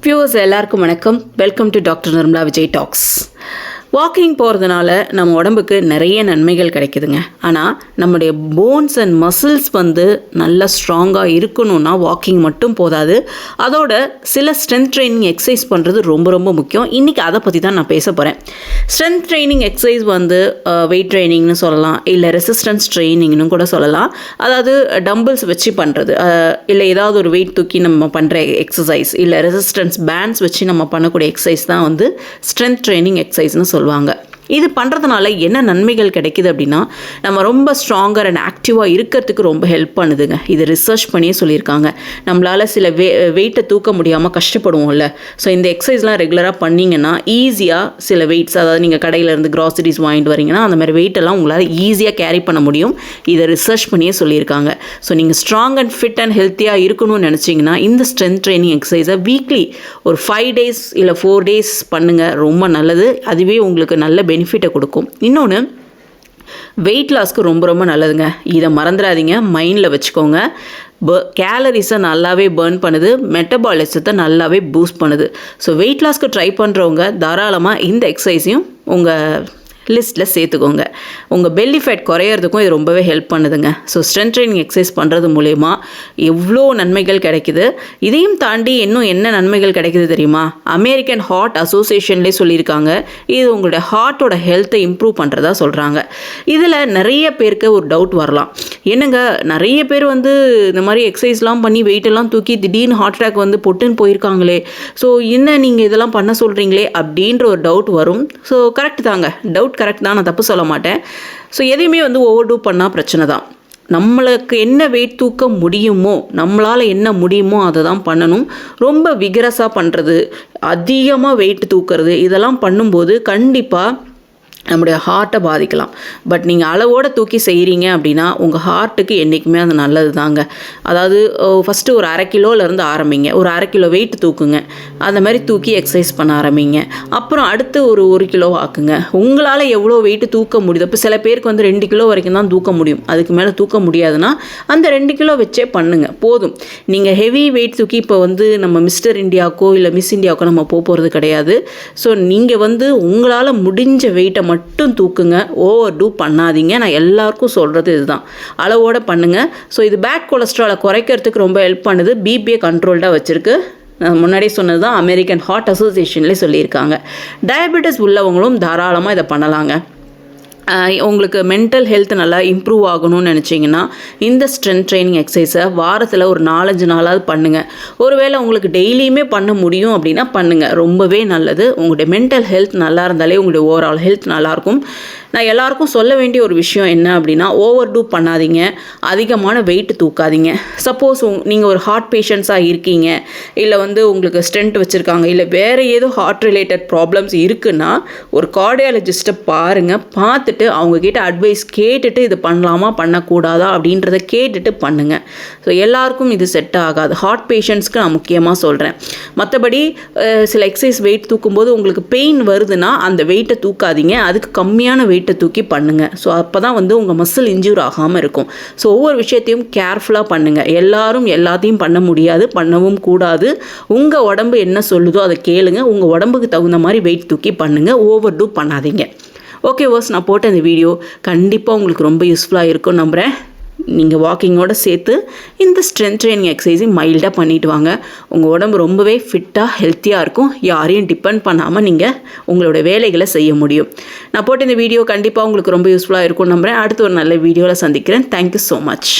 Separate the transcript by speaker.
Speaker 1: Viewers எல்லாருக்கும் வணக்கம். Welcome to doctor Nirmala Vijay talks. Walking போகிறதுனால நம்ம உடம்புக்கு நிறைய நன்மைகள் கிடைக்குதுங்க. ஆனால் நம்முடைய போன்ஸ் அண்ட் மசில்ஸ் நல்லா ஸ்ட்ராங்காக இருக்கணும்னா வாக்கிங் மட்டும் போதாது. அதோட சில ஸ்ட்ரென்த் ட்ரைனிங் எக்ஸசைஸ் பண்ணுறது ரொம்ப ரொம்ப முக்கியம். இன்றைக்கி அதை பற்றி தான் நான் பேச போகிறேன். ஸ்ட்ரென்த் ட்ரைனிங் எக்ஸசைஸ் வெயிட் ட்ரைனிங்னு சொல்லலாம், இல்லை ரெசிஸ்டன்ஸ் ட்ரைனிங்னு கூட சொல்லலாம். அதாவது டம்பிள்ஸ் வச்சு பண்ணுறது, இல்லை ஏதாவது ஒரு வெயிட் தூக்கி நம்ம பண்ணுற எக்ஸசைஸ், இல்லை ரெசிஸ்டன்ஸ் பேண்ட்ஸ் வச்சு நம்ம பண்ணக்கூடிய எக்ஸசைஸ் தான் ஸ்ட்ரென்த் ட்ரைனிங் எக்ஸசைஸ்னு சொல்லுவாங்க. இது பண்ணுறதுனால என்ன நன்மைகள் கிடைக்குது அப்படின்னா, நம்ம ரொம்ப ஸ்ட்ராங்கர் அண்ட் ஆக்டிவாக இருக்கிறதுக்கு ரொம்ப ஹெல்ப் பண்ணுதுங்க. இது ரிசர்ச் பண்ணியே சொல்லியிருக்காங்க. நம்மளால் சில வெயிட்டை தூக்க முடியாமல் கஷ்டப்படுவோம்ல, ஸோ இந்த எக்ஸசைஸ்லாம் ரெகுலராக பண்ணிங்கன்னா ஈஸியாக சில வெயிட்ஸ், அதாவது நீங்கள் கடையிலேருந்து க்ராசரிஸ் வாங்கிட்டு வரீங்கன்னா அந்த மாதிரி வெயிட்டெல்லாம் உங்களால் ஈஸியாக கேரி பண்ண முடியும். இதை ரிசர்ச் பண்ணியே சொல்லியிருக்காங்க. ஸோ நீங்கள் ஸ்ட்ராங் அண்ட் ஃபிட் அண்ட் ஹெல்த்தியாக இருக்கணும்னு நினச்சிங்கன்னா இந்த ஸ்ட்ரென்த் ட்ரைனிங் எக்ஸசைஸை வீக்லி ஒரு 5 days இல்லை 4 days பண்ணுங்கள். ரொம்ப நல்லது. அதுவே உங்களுக்கு நல்ல பெனிஃபிட்டை கொடுக்கும். இன்னொன்று, வெயிட் லாஸ்க்கு ரொம்ப ரொம்ப நல்லதுங்க. இதை மறந்துடாதீங்க, மைண்டில் வச்சுக்கோங்க. கேலரிஸை நல்லாவே பர்ன் பண்ணுது, மெட்டபாலிசத்தை நல்லாவே பூஸ்ட் பண்ணுது. ஸோ வெயிட் லாஸ்க்கு ட்ரை பண்ணுறவங்க தாராளமாக இந்த எக்ஸசைஸையும் உங்கள் லிஸ்ட்டில் சேர்த்துக்கோங்க. உங்கள் பெல்லி ஃபேட் குறையிறதுக்கும் இது ரொம்பவே ஹெல்ப் பண்ணுதுங்க. ஸோ ஸ்ட்ரென்த் ட்ரைனிங் எக்ஸசைஸ் பண்ணுறது மூலயமா எவ்வளோ நன்மைகள் கிடைக்குது. இதையும் தாண்டி இன்னும் என்ன நன்மைகள் கிடைக்குது தெரியுமா? அமெரிக்கன் ஹார்ட் அசோசியேஷன்லேயே சொல்லியிருக்காங்க, இது உங்களுடைய ஹார்ட்டோட ஹெல்த்தை இம்ப்ரூவ் பண்ணுறதா சொல்கிறாங்க. இதில் நிறைய பேருக்கு ஒரு டவுட் வரலாம், என்னங்க நிறைய பேர் இந்த மாதிரி எக்ஸசைஸ்லாம் பண்ணி வெயிட்டெல்லாம் தூக்கி திடீர்னு ஹார்ட் அட்டாக் பொட்டுன்னு போயிருக்காங்களே, ஸோ என்ன நீங்கள் இதெல்லாம் பண்ண சொல்கிறீங்களே அப்படின்ற ஒரு டவுட் வரும். ஸோ கரெக்ட் தாங்க, டவுட் கரெக்ட் தான், நான் தப்பு சொல்ல மாட்டேன். ஸோ எதையுமே ஓவர் டூ பண்ணால் பிரச்சனை தான். நம்மளுக்கு என்ன வெயிட் தூக்க முடியுமோ, நம்மளால் என்ன முடியுமோ அதை தான் பண்ணணும். ரொம்ப விகரஸாக பண்ணுறது, அதிகமாக வெயிட் தூக்கிறது, இதெல்லாம் பண்ணும்போது கண்டிப்பாக நம்முடைய ஹார்ட்டை பாதிக்கலாம். பட் நீங்கள் அளவோடு தூக்கி செய்கிறீங்க அப்படின்னா உங்கள் ஹார்ட்டுக்கு என்றைக்குமே அது நல்லது தாங்க. அதாவது ஃபஸ்ட்டு ஒரு 1/2 கிலோலேருந்து ஆரம்பிங்க. ஒரு 1/2 கிலோ வெயிட் தூக்குங்க. அந்த மாதிரி தூக்கி எக்ஸசைஸ் பண்ண ஆரம்பிங்க. அப்புறம் அடுத்து ஒரு 1 கிலோ ஆக்குங்க. உங்களால் எவ்வளோ வெயிட்டு தூக்க முடியுது. இப்போ சில பேருக்கு 2 கிலோ வரைக்கும் தான் தூக்க முடியும். அதுக்கு மேலே தூக்க முடியாதுன்னா அந்த 2 கிலோ வச்சே பண்ணுங்கள், போதும். நீங்கள் ஹெவி வெயிட் தூக்கி இப்போ நம்ம மிஸ்டர் இந்தியாவுக்கோ இல்லை மிஸ் இந்தியாவுக்கோ நம்ம போகிறது கிடையாது. ஸோ நீங்கள் உங்களால் முடிஞ்ச வெயிட்டை மட்டும் தூக்குங்க, ஓவர் டூ பண்ணாதீங்க. நான் எல்லாருக்கும் சொல்கிறது இதுதான், அளவோடு பண்ணுங்கள். ஸோ இது பேட் கொலஸ்ட்ராலை குறைக்கிறதுக்கு ரொம்ப ஹெல்ப் பண்ணுது. பிபியை கண்ட்ரோல்டாக வச்சுருக்கு. நான் முன்னாடியே சொன்னது தான், அமெரிக்கன் ஹார்ட் அசோசியேஷன்லேயே சொல்லியிருக்காங்க. டயபெட்டிஸ் உள்ளவங்களும் தாராளமாக இதை பண்ணலாங்க. உங்களுக்கு மென்டல் ஹெல்த் நல்லா இம்ப்ரூவ் ஆகணும்னு நினச்சிங்கன்னா இந்த ஸ்ட்ரென்த் ட்ரைனிங் எக்ஸசைஸை வாரத்தில் ஒரு 4-5 நாளாவது பண்ணுங்கள். ஒருவேளை உங்களுக்கு டெய்லியுமே பண்ண முடியும் அப்படின்னா பண்ணுங்கள், ரொம்பவே நல்லது. உங்களுடைய மென்டல் ஹெல்த் நல்லா இருந்தாலே உங்களுடைய ஓவரால் ஹெல்த் நல்லாயிருக்கும். நான் எல்லாருக்கும் சொல்ல வேண்டிய ஒரு விஷயம் என்ன அப்படின்னா, ஓவர் டூ பண்ணாதீங்க, அதிகமான வெயிட் தூக்காதீங்க. சப்போஸ் நீங்கள் ஒரு ஹார்ட் பேஷண்ட்ஸாக இருக்கீங்க, இல்லை உங்களுக்கு ஸ்டென்ட் வச்சுருக்காங்க, இல்லை வேறு ஏதோ ஹார்ட் ரிலேட்டட் ப்ராப்ளம்ஸ் இருக்குன்னா ஒரு கார்டியாலஜிஸ்ட்டை பாருங்கள். பார்த்துட்டு அவங்கக்கிட்ட அட்வைஸ் கேட்டுட்டு இது பண்ணலாமா பண்ணக்கூடாதா அப்படின்றத கேட்டுட்டு பண்ணுங்கள். ஸோ எல்லாருக்கும் இது செட் ஆகாது. ஹார்ட் பேஷண்ட்ஸ்க்கு நான் முக்கியமாக சொல்கிறேன். மற்றபடி சில எக்ஸசைஸ் வெயிட் தூக்கும்போது உங்களுக்கு பெயின் வருதுன்னா அந்த வெயிட்டை தூக்காதீங்க, அதுக்கு கம்மியான வெயிட்டை தூக்கி பண்ணுங்கள். ஸோ அப்போ தான் உங்கள் மசில் இன்ஜூர் ஆகாமல் இருக்கும். ஸோ ஒவ்வொரு விஷயத்தையும் கேர்ஃபுல்லாக பண்ணுங்கள். எல்லாரும் எல்லாத்தையும் பண்ண முடியாது, பண்ணவும் கூடாது. உங்கள் உடம்பு என்ன சொல்லுதோ அதை கேளுங்க. உங்கள் உடம்புக்கு தகுந்த மாதிரி வெயிட் தூக்கி பண்ணுங்கள், ஓவர் டூ பண்ணாதீங்க. ஓகே வாஸ், நான் போட்ட இந்த வீடியோ கண்டிப்பாக உங்களுக்கு ரொம்ப யூஸ்ஃபுல்லாக இருக்கும்னு நம்புகிறேன். நீங்கள் வாக்கிங்கோடு சேர்த்து இந்த ஸ்ட்ரென்த் ட்ரைனிங் எக்ஸசைஸையும் மைல்டாக பண்ணிவிட்டு வாங்க. உங்கள் உடம்பு ரொம்பவே ஃபிட்டாக ஹெல்த்தியாக இருக்கும். யாரையும் டிபெண்ட் பண்ணாமல் நீங்கள் உங்களோட வேலைகளை செய்ய முடியும். நான் போட்ட இந்த வீடியோ கண்டிப்பாக உங்களுக்கு ரொம்ப யூஸ்ஃபுல்லாக இருக்கும்னு நம்புகிறேன். அடுத்து ஒரு நல்ல வீடியோவில் சந்திக்கிறேன். Thank you so much.